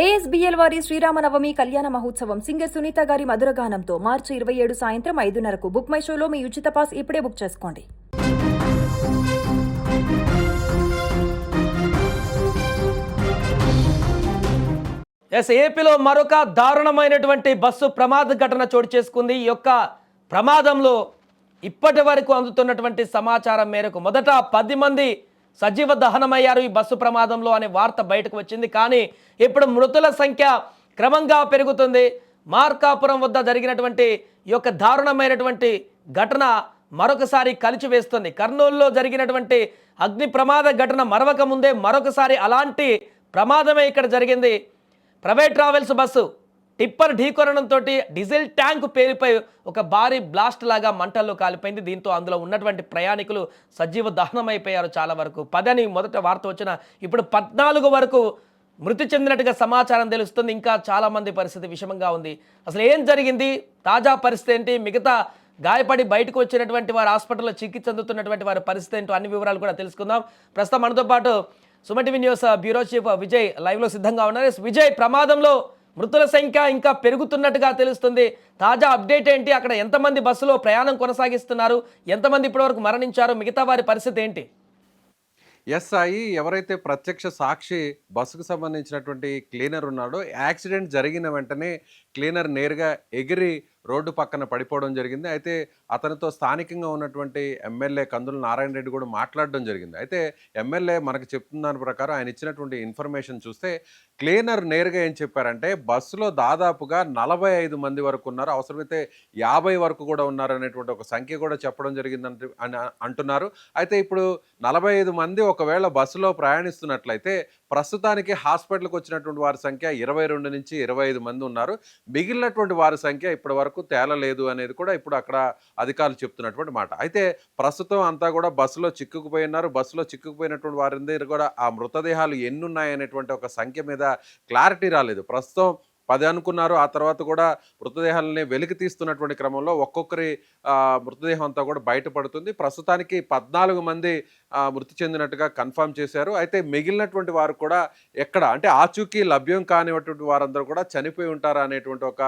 ఏఎస్బీఎల్ వారి శ్రీరామనవమి కళ్యాణ మహోత్సవం సింగర్ సునీత గారి మధురగానంతో మార్చి 27 సాయంత్రం 5:30కు బుక్ మై షోలో మీ ఉచిత పాస్ ఇప్పుడే బుక్ చేసుకోండి. ఏపీలో మరొక దారుణమైనటువంటి బస్సు ప్రమాద ఘటన చోటు చేసుకుంది. ఈ యొక్క ప్రమాదంలో ఇప్పటి వరకు అందుతున్నటువంటి సమాచారం మేరకు మొదట 10 మంది సజీవ దహనమయ్యారు ఈ బస్సు ప్రమాదంలో అనే వార్త బయటకు వచ్చింది. కానీ ఇప్పుడు మృతుల సంఖ్య క్రమంగా పెరుగుతుంది. మార్కాపురం వద్ద జరిగినటువంటి ఈ యొక్క దారుణమైనటువంటి ఘటన మరొకసారి కలిచివేస్తుంది. కర్నూలులో జరిగినటువంటి అగ్ని ప్రమాద ఘటన మరవక ముందే మరొకసారి అలాంటి ప్రమాదమే ఇక్కడ జరిగింది. ప్రైవేట్ ట్రావెల్స్ బస్సు టిప్పర్ ఢీకొనడంతో డీజిల్ ట్యాంక్ పేలిపోయి ఒక భారీ బ్లాస్ట్ లాగా మంటల్లో కాలిపోయింది. దీంతో అందులో ఉన్నటువంటి ప్రయాణికులు సజీవ దహనమైపోయారు. చాలా వరకు 10 అని మొదట వార్త వచ్చిన ఇప్పుడు 14 వరకు మృతి చెందినట్టుగా సమాచారం తెలుస్తుంది. ఇంకా చాలామంది పరిస్థితి విషమంగా ఉంది. అసలు ఏం జరిగింది, తాజా పరిస్థితి ఏంటి, మిగతా గాయపడి బయటకు వచ్చినటువంటి వారు హాస్పిటల్లో చికిత్స అందుతున్నటువంటి వారి పరిస్థితి ఏంటో అన్ని వివరాలు కూడా తెలుసుకుందాం. ప్రస్తుతం మనతో పాటు Suman TV news bureau chief Vijay లైవ్లో సిద్ధంగా ఉన్నారు. విజయ్, ప్రమాదంలో మృతుల సంఖ్య ఇంకా పెరుగుతున్నట్టుగా తెలుస్తుంది. తాజా అప్డేట్ ఏంటి? అక్కడ ఎంతమంది బస్సులో ప్రయాణం కొనసాగిస్తున్నారు, ఎంతమంది ఇప్పటివరకు మరణించారు, మిగతా వారి పరిస్థితి ఏంటి? సాయి, ఎవరైతే ప్రత్యక్ష సాక్షి బస్సుకు సంబంధించినటువంటి క్లీనర్ ఉన్నాడో, యాక్సిడెంట్ జరిగిన వెంటనే క్లీనర్ నేరుగా ఎగిరి రోడ్డు పక్కన పడిపోవడం జరిగింది. అయితే అతనితో స్థానికంగా ఉన్నటువంటి ఎమ్మెల్యే కందుల నారాయణ రెడ్డి కూడా మాట్లాడడం జరిగింది. అయితే ఎమ్మెల్యే మనకు చెప్తున్న దాని ప్రకారం ఆయన ఇచ్చినటువంటి ఇన్ఫర్మేషన్ చూస్తే క్లీనర్ నేరుగా ఏం చెప్పారంటే బస్సులో దాదాపుగా 45 మంది వరకు ఉన్నారు, అవసరమైతే 50 వరకు కూడా ఉన్నారు అనేటువంటి ఒక సంఖ్య కూడా చెప్పడం జరిగిందని అంటున్నారు. అయితే ఇప్పుడు 45 మంది ఒకవేళ బస్సులో ప్రయాణిస్తున్నట్లయితే ప్రస్తుతానికి హాస్పిటల్కి వచ్చినటువంటి వారి సంఖ్య 22 నుంచి 25 మంది ఉన్నారు. మిగిలినటువంటి వారి సంఖ్య ఇప్పటి వరకు తేలలేదు అనేది కూడా ఇప్పుడు అక్కడ అధికారులు చెప్తున్నటువంటి మాట. అయితే ప్రస్తుతం అంతా కూడా బస్సులో చిక్కుకుపోయి ఉన్నారు. బస్సులో చిక్కుకుపోయినటువంటి వారి దగ్గర కూడా ఆ మృతదేహాలు ఎన్ని ఉన్నాయనేటువంటి ఒక సంఖ్య మీద క్లారిటీ రాలేదు. ప్రస్తుతం 10 అనుకున్నారు. ఆ తర్వాత కూడా మృతదేహాలని వెలికి తీస్తున్నటువంటి క్రమంలో ఒక్కొక్కరి మృతదేహం అంతా కూడా బయటపడుతుంది. ప్రస్తుతానికి 14 మంది మృతి చెందినట్టుగా కన్ఫర్మ్ చేశారు. అయితే మిగిలినటువంటి వారు కూడా ఎక్కడ అంటే ఆచూకీ లభ్యం కానిటువంటి వారందరూ కూడా చనిపోయి ఉంటారా అనేటువంటి ఒక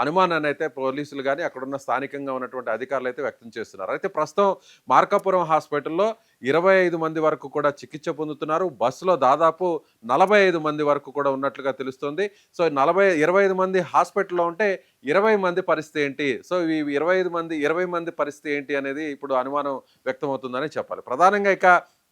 అనుమానాన్ని అయితే పోలీసులు కానీ అక్కడున్న స్థానికంగా ఉన్నటువంటి అధికారులు అయితే వ్యక్తం చేస్తున్నారు. అయితే ప్రస్తుతం మార్కాపురం హాస్పిటల్లో 25 మంది వరకు కూడా చికిత్స పొందుతున్నారు. బస్సులో దాదాపు 45 మంది వరకు కూడా ఉన్నట్లుగా తెలుస్తుంది. సో 25 మంది హాస్పిటల్లో ఉంటే 20 మంది పరిస్థితి ఏంటి, సో ఈ 20 మంది పరిస్థితి ఏంటి అనేది ఇప్పుడు అనుమానం వ్యక్తమవుతుందని చెప్పాలి. ప్రధానంగా ఇక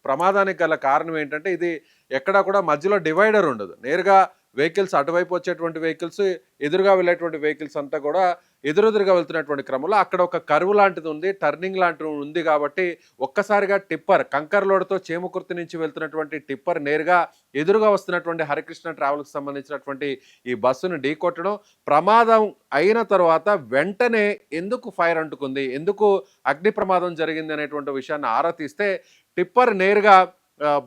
ప్రమాదానికి గల కారణం ఏంటంటే ఇది ఎక్కడా కూడా మధ్యలో డివైడర్ ఉండదు. నేరుగా వెహికల్స్ అటువైపు వచ్చేటువంటి వెహికల్స్, ఎదురుగా వెళ్ళేటువంటి వెహికల్స్ అంతా కూడా ఎదురెదురుగా వెళ్తున్నటువంటి క్రమంలో అక్కడ ఒక కర్వ్ లాంటిది ఉంది, టర్నింగ్ లాంటిది ఉంది. కాబట్టి ఒక్కసారిగా టిప్పర్ కంకర్ లోడ్తో చేమకుర్తి నుంచి వెళ్తున్నటువంటి టిప్పర్ నేరుగా ఎదురుగా వస్తున్నటువంటి హరికృష్ణ ట్రావెల్కి సంబంధించినటువంటి ఈ బస్సును ఢీకొట్టడం, ప్రమాదం అయిన తర్వాత వెంటనే ఎందుకు ఫైర్ అంటుకుంది, ఎందుకు అగ్ని ప్రమాదం జరిగింది అనేటువంటి విషయాన్ని ఆరా తీస్తే టిప్పర్ నేరుగా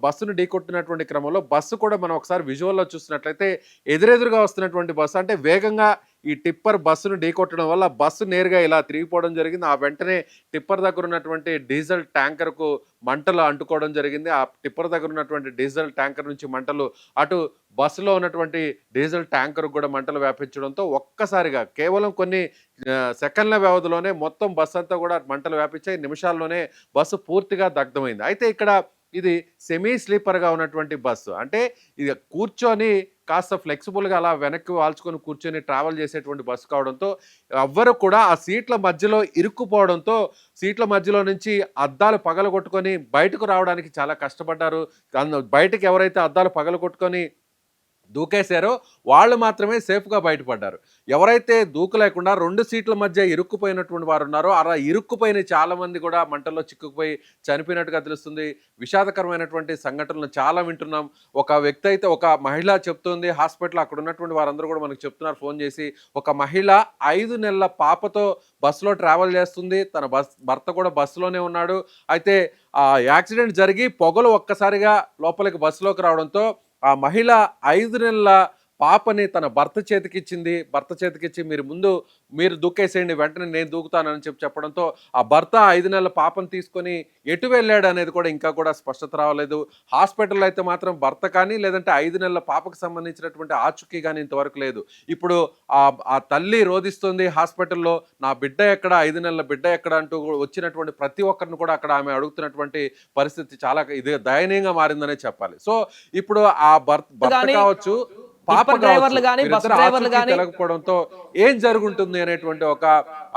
బస్సును ఢీకొట్టినటువంటి క్రమంలో బస్సు కూడా మనం ఒకసారి విజువల్లో చూసినట్లయితే ఎదురెదురుగా వస్తున్నటువంటి బస్సు అంటే వేగంగా ఈ టిప్పర్ బస్సును ఢీకొట్టడం వల్ల బస్సు నేరుగా ఇలా తిరిగిపోవడం జరిగింది. ఆ వెంటనే టిప్పర్ దగ్గర ఉన్నటువంటి డీజిల్ ట్యాంకర్కు మంటలు అంటుకోవడం జరిగింది. ఆ టిప్పర్ దగ్గర ఉన్నటువంటి డీజిల్ ట్యాంకర్ నుంచి మంటలు అటు బస్సులో ఉన్నటువంటి డీజిల్ ట్యాంకర్కు కూడా మంటలు వ్యాపించడంతో ఒక్కసారిగా కేవలం కొన్ని సెకండ్ల వ్యవధిలోనే మొత్తం బస్సు అంతా కూడా మంటలు వ్యాపించాయి. నిమిషాల్లోనే బస్సు పూర్తిగా దగ్ధమైంది. అయితే ఇక్కడ ఇది సెమీ స్లీపర్గా ఉన్నటువంటి బస్సు అంటే ఇది కూర్చొని కాస్త ఫ్లెక్సిబుల్గా అలా వెనక్కి వాల్చుకొని కూర్చొని ట్రావెల్ చేసేటువంటి బస్సు కావడంతో ఎవ్వరు కూడా ఆ సీట్ల మధ్యలో ఇరుక్కుపోవడంతో సీట్ల మధ్యలో నుంచి అద్దాలు పగలగొట్టుకొని బయటకు రావడానికి చాలా కష్టపడ్డారు. బయటకు ఎవరైతే అద్దాలు పగలగొట్టుకొని దూకేశారో వాళ్ళు మాత్రమే సేఫ్గా బయటపడ్డారు. ఎవరైతే దూకలేకుండా 2 సీట్ల మధ్య ఇరుక్కుపోయినటువంటి వారు ఉన్నారో అలా ఇరుక్కుపోయిన చాలామంది కూడా మంటల్లో చిక్కుకుపోయి చనిపోయినట్టుగా తెలుస్తుంది. విషాదకరమైనటువంటి సంఘటనలు చాలా వింటున్నాం. ఒక వ్యక్తి అయితే ఒక మహిళ చెప్తుంది హాస్పిటల్, అక్కడ ఉన్నటువంటి వారందరూ కూడా మనకు చెప్తున్నారు ఫోన్ చేసి, ఒక మహిళ 5 నెలల పాపతో బస్సులో ట్రావెల్ చేస్తుంది, తన భర్త కూడా బస్సులోనే ఉన్నాడు. అయితే ఆ యాక్సిడెంట్ జరిగి పొగలు ఒక్కసారిగా లోపలికి బస్సులోకి రావడంతో ఆ మహిళ 5 నెలల పాపని తన భర్త చేతికిచ్చింది. భర్త చేతికిచ్చి మీరు దూకేసేయండి, వెంటనే నేను దూకుతానని చెప్పడంతో ఆ భర్త 5 నెలల పాపను తీసుకొని ఎటు వెళ్ళాడు అనేది కూడా ఇంకా కూడా స్పష్టత రావలేదు. హాస్పిటల్లో అయితే మాత్రం భర్త కానీ లేదంటే 5 నెలల పాపకు సంబంధించినటువంటి ఆచూకీ కానీ ఇంతవరకు లేదు. ఇప్పుడు ఆ తల్లి రోదిస్తుంది హాస్పిటల్లో, నా బిడ్డ ఎక్కడ, 5 నెలల బిడ్డ ఎక్కడ అంటూ వచ్చినటువంటి ప్రతి ఒక్కరిని కూడా అక్కడ ఆమె అడుగుతున్నటువంటి పరిస్థితి చాలా ఇది దయనీయంగా మారిందనే చెప్పాలి. సో ఇప్పుడు ఆ భర్త కానీ కావచ్చు, పాప టిప్పర్ డ్రైవర్లు కానీ బస్ వీరిద్దరు డ్రైవర్లు ఆచూకీ కానీ తెలకపోవడంతో ఏం జరుగుంటుంది అనేటువంటి ఒక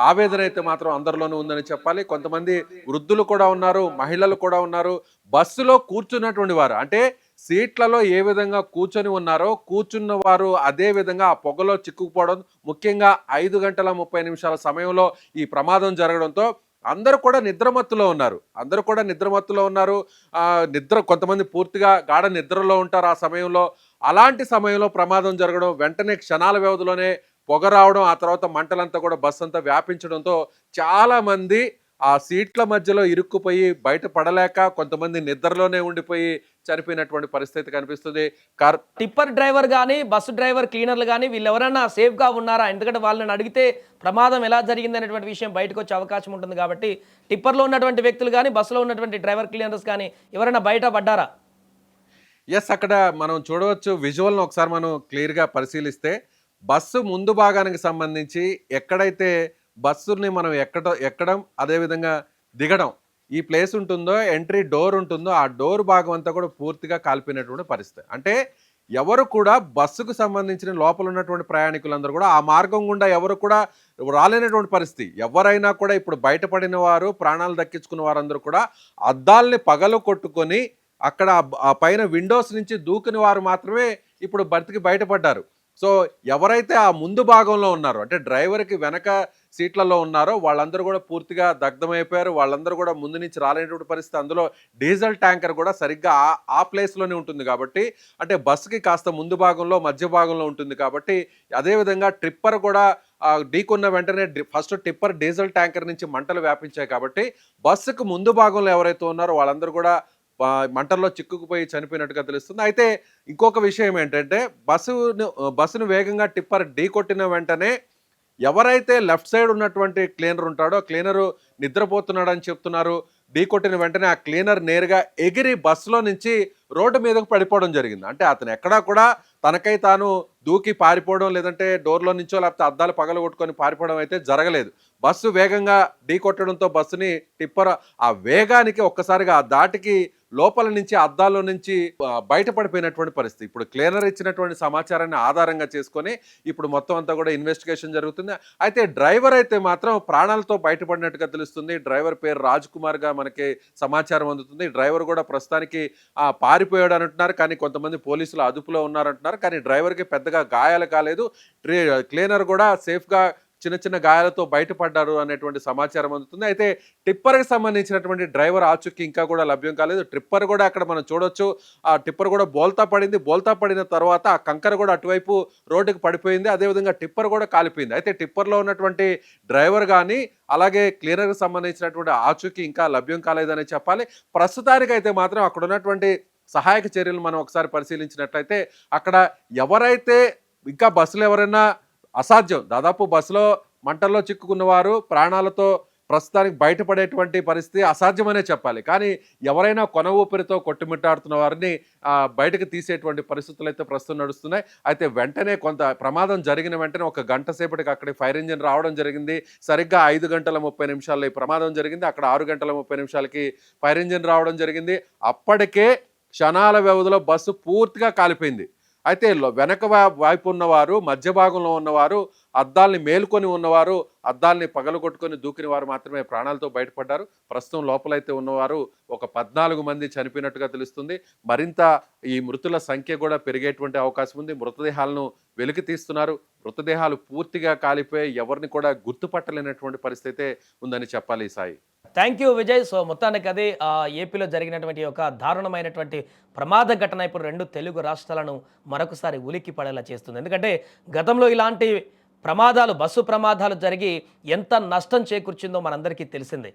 ఆవేదన అయితే మాత్రం అందరిలోనూ ఉందని చెప్పాలి. కొంతమంది వృద్ధులు కూడా ఉన్నారు, మహిళలు కూడా ఉన్నారు. బస్సులో కూర్చున్నటువంటి వారు అంటే సీట్లలో ఏ విధంగా కూర్చొని ఉన్నారో కూర్చున్న వారు అదే విధంగా ఆ పొగలో చిక్కుకుపోవడం, ముఖ్యంగా 5 గంటల 30 నిమిషాల సమయంలో ఈ ప్రమాదం జరగడంతో అందరూ కూడా నిద్రమత్తులో ఉన్నారు. కొంతమంది పూర్తిగా గాఢ నిద్రలో ఉంటారు ఆ సమయంలో. అలాంటి సమయంలో ప్రమాదం జరగడం, వెంటనే క్షణాల వ్యవధిలోనే పొగ రావడం, ఆ తర్వాత మంటలంతా కూడా బస్సు అంతా వ్యాపించడంతో చాలా మంది ఆ సీట్ల మధ్యలో ఇరుక్కుపోయి బయటపడలేక కొంతమంది నిద్రలోనే ఉండిపోయి చనిపోయినటువంటి పరిస్థితి కనిపిస్తుంది. టిప్పర్ డ్రైవర్ కానీ బస్సు డ్రైవర్ క్లీనర్లు కానీ వీళ్ళు ఎవరైనా సేఫ్గా ఉన్నారా? ఎందుకంటే వాళ్ళని అడిగితే ప్రమాదం ఎలా జరిగింది అనేటువంటి విషయం బయటకు వచ్చే అవకాశం ఉంటుంది కాబట్టి టిప్పర్లో ఉన్నటువంటి వ్యక్తులు కానీ బస్సులో ఉన్నటువంటి డ్రైవర్ క్లీనర్స్ కానీ ఎవరైనా బయట పడ్డారా? అక్కడ మనం చూడవచ్చు విజువల్ని ఒకసారి మనం క్లియర్గా పరిశీలిస్తే బస్సు ముందు భాగానికి సంబంధించి ఎక్కడైతే బస్సుని మనం ఎక్కడం అదేవిధంగా దిగడం ఈ ప్లేస్ ఉంటుందో, ఎంట్రీ డోర్ ఉంటుందో ఆ డోర్ భాగం అంతా కూడా పూర్తిగా కాలిపోయినటువంటి పరిస్థితి. అంటే ఎవరు కూడా బస్సుకు సంబంధించిన లోపల ఉన్నటువంటి ప్రయాణికులందరూ కూడా ఆ మార్గం గుండా ఎవరు కూడా రాలేనటువంటి పరిస్థితి. ఎవరైనా కూడా ఇప్పుడు బయటపడిన వారు, ప్రాణాలు దక్కించుకున్న వారందరూ కూడా అద్దాల్ని పగలు కొట్టుకొని అక్కడ ఆ పైన విండోస్ నుంచి దూకిన వారు మాత్రమే ఇప్పుడు బతికి బయటపడ్డారు. సో ఎవరైతే ఆ ముందు భాగంలో ఉన్నారో అంటే డ్రైవర్కి వెనక సీట్లలో ఉన్నారో వాళ్ళందరూ కూడా పూర్తిగా దగ్ధమైపోయారు. వాళ్ళందరూ కూడా ముందు నుంచి రాలేనటువంటి పరిస్థితి. అందులో డీజిల్ ట్యాంకర్ కూడా సరిగ్గా ఆ ప్లేస్లోనే ఉంటుంది కాబట్టి, అంటే బస్సుకి కాస్త ముందు భాగంలో మధ్య భాగంలో ఉంటుంది కాబట్టి, అదేవిధంగా ట్రిప్పర్ కూడా ఢీకొన్న వెంటనే ఫస్ట్ టిప్పర్ డీజిల్ ట్యాంకర్ నుంచి మంటలు వ్యాపించాయి కాబట్టి బస్సుకు ముందు భాగంలో ఎవరైతే ఉన్నారో వాళ్ళందరూ కూడా మంటల్లో చిక్కుకుపోయి చనిపోయినట్టుగా తెలుస్తుంది. అయితే ఇంకొక విషయం ఏంటంటే బస్సును వేగంగా టిప్పర్ ఢీకొట్టిన వెంటనే ఎవరైతే లెఫ్ట్ సైడ్ ఉన్నటువంటి క్లీనర్ ఉంటాడో క్లీనరు నిద్రపోతున్నాడని చెప్తున్నారు. ఢీకొట్టిన వెంటనే ఆ క్లీనర్ నేరుగా ఎగిరి బస్సులో నుంచి రోడ్డు మీదకు పడిపోవడం జరిగింది. అంటే అతను ఎక్కడా కూడా తనకై తాను దూకి పారిపోవడం లేదంటే డోర్లో నుంచో లేకపోతే అద్దాలు పగలగొట్టుకొని పారిపోవడం అయితే జరగలేదు. బస్సు వేగంగా ఢీకొట్టడంతో బస్సుని టిప్పర్ ఆ వేగానికి ఒక్కసారిగా ఆ దాటికి లోపల నుంచి అద్దాల్లో నుంచి బయటపడిపోయినటువంటి పరిస్థితి. ఇప్పుడు క్లీనర్ ఇచ్చినటువంటి సమాచారాన్ని ఆధారంగా చేసుకొని ఇప్పుడు మొత్తం అంతా కూడా ఇన్వెస్టిగేషన్ జరుగుతుంది. అయితే డ్రైవర్ అయితే మాత్రం ప్రాణాలతో బయటపడినట్టుగా తెలుస్తుంది. డ్రైవర్ పేరు రాజ్ కుమార్గా మనకి సమాచారం అందుతుంది. డ్రైవర్ కూడా ప్రస్తుతానికి పారిపోయాడు అంటున్నారు, కానీ కొంతమంది పోలీసులు అదుపులో ఉన్నారంటున్నారు. కానీ డ్రైవర్కి పెద్దగా గాయాలు కాలేదు. క్లీనర్ కూడా సేఫ్గా చిన్న చిన్న గాయాలతో బయటపడ్డారు అనేటువంటి సమాచారం అందుతుంది. అయితే టిప్పర్కి సంబంధించినటువంటి డ్రైవర్ ఆచూకీ ఇంకా కూడా లభ్యం కాలేదు. టిప్పర్ కూడా అక్కడ మనం చూడొచ్చు, ఆ టిప్పర్ కూడా బోల్తా పడిన తర్వాత ఆ కంకర కూడా అటువైపు రోడ్డుకి పడిపోయింది. అదేవిధంగా టిప్పర్ కూడా కాలిపోయింది. అయితే టిప్పర్లో ఉన్నటువంటి డ్రైవర్ కానీ అలాగే క్లీనర్కి సంబంధించినటువంటి ఆచూకీ ఇంకా లభ్యం కాలేదని చెప్పాలి. ప్రస్తుతానికి అయితే మాత్రం అక్కడ ఉన్నటువంటి సహాయక చర్యలు మనం ఒకసారి పరిశీలించినట్లయితే అక్కడ ఎవరైతే ఇంకా బస్సులో ఎవరైనా అసాధ్యం, దాదాపు బస్సులో మంటల్లో చిక్కుకున్న వారు ప్రాణాలతో ప్రస్తుతానికి బయటపడేటువంటి పరిస్థితి అసాధ్యమనే చెప్పాలి. కానీ ఎవరైనా కొన ఊపిరితో కొట్టుమిట్టాడుతున్న వారిని బయటకు తీసేటువంటి పరిస్థితులు అయితే ప్రస్తుతం నడుస్తున్నాయి. అయితే వెంటనే కొంత ప్రమాదం జరిగిన వెంటనే 1 గంట సేపటికి అక్కడికి ఫైర్ ఇంజిన్ రావడం జరిగింది. సరిగ్గా 5 గంటల 30 నిమిషాల్లో ఈ ప్రమాదం జరిగింది. అక్కడ 6 గంటల 30 నిమిషాలకి ఫైర్ ఇంజిన్ రావడం జరిగింది. అప్పటికే క్షణాల వ్యవధిలో బస్సు పూర్తిగా కాలిపోయింది. అయితే వెనక వైపు ఉన్నవారు, మధ్య భాగంలో ఉన్నవారు, అద్దాల్ని మేలుకొని ఉన్నవారు, అద్దాల్ని పగలగొట్టుకొని దూకిన వారు మాత్రమే ప్రాణాలతో బయటపడ్డారు. ప్రస్తుతం లోపలైతే ఉన్నవారు ఒక 14 మంది చనిపోయినట్టుగా తెలుస్తుంది. మరింత ఈ మృతుల సంఖ్య కూడా పెరిగేటువంటి అవకాశం ఉంది. మృతదేహాలను వెలికి తీస్తున్నారు. మృతదేహాలు పూర్తిగా కాలిపోయి ఎవరిని కూడా గుర్తుపట్టలేనటువంటి పరిస్థితి ఉందని చెప్పాలి. Sai, thank you Vijay. So మొత్తానికి అది ఏపీలో జరిగినటువంటి ఒక దారుణమైనటువంటి ప్రమాద ఘటన ఇప్పుడు 2 తెలుగు రాష్ట్రాలను మరొకసారి ఉలిక్కి పడేలా చేస్తుంది. ఎందుకంటే గతంలో ఇలాంటి ప్రమాదాలు, బస్సు ప్రమాదాలు జరిగి ఎంత నష్టం చేకూర్చిందో మనందరికీ తెలిసిందే.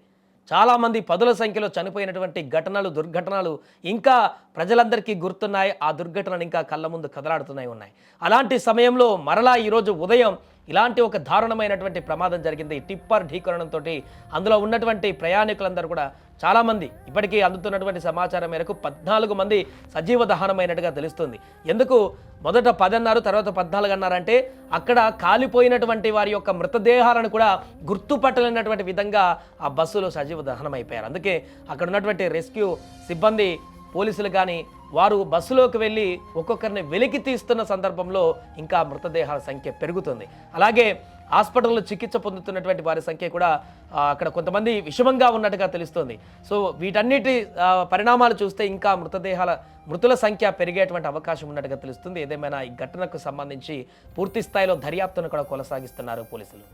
చాలామంది పదుల సంఖ్యలో చనిపోయినటువంటి ఘటనలు, దుర్ఘటనలు ఇంకా ప్రజలందరికీ గుర్తున్నాయి. ఆ దుర్ఘటనలు ఇంకా కళ్ళ ముందు కదలాడుతున్నాయి ఉన్నాయి. అలాంటి సమయంలో మరలా ఈరోజు ఉదయం ఇలాంటి ఒక దారుణమైనటువంటి ప్రమాదం జరిగింది. టిప్పర్ ఢీకొనడంతో అందులో ఉన్నటువంటి ప్రయాణికులందరూ కూడా చాలామంది ఇప్పటికీ అందుతున్నటువంటి సమాచారం మేరకు 14 మంది సజీవ దహనమైనట్టుగా తెలుస్తుంది. ఎందుకు మొదట 10 అన్నారు, తర్వాత 14 అన్నారంటే అక్కడ కాలిపోయినటువంటి వారి యొక్క మృతదేహాలను కూడా గుర్తుపట్టలేనటువంటి విధంగా ఆ బస్సులో సజీవ దహనం అయిపోయారు. అందుకే అక్కడ ఉన్నటువంటి రెస్క్యూ సిబ్బంది, పోలీసులు కానీ వారు బస్సులోకి వెళ్ళి ఒక్కొక్కరిని వెలికి తీస్తున్న సందర్భంలో ఇంకా మృతదేహాల సంఖ్య పెరుగుతుంది. అలాగే హాస్పిటల్లో చికిత్స పొందుతున్నటువంటి వారి సంఖ్య కూడా అక్కడ కొంతమంది విషమంగా ఉన్నట్టుగా తెలుస్తుంది. సో వీటన్నిటి పరిణామాలు చూస్తే ఇంకా మృతుల సంఖ్య పెరిగేటువంటి అవకాశం ఉన్నట్టుగా తెలుస్తుంది. ఏదేమైనా ఈ ఘటనకు సంబంధించి పూర్తి స్థాయిలో దర్యాప్తును కూడా కొనసాగిస్తున్నారు పోలీసులు.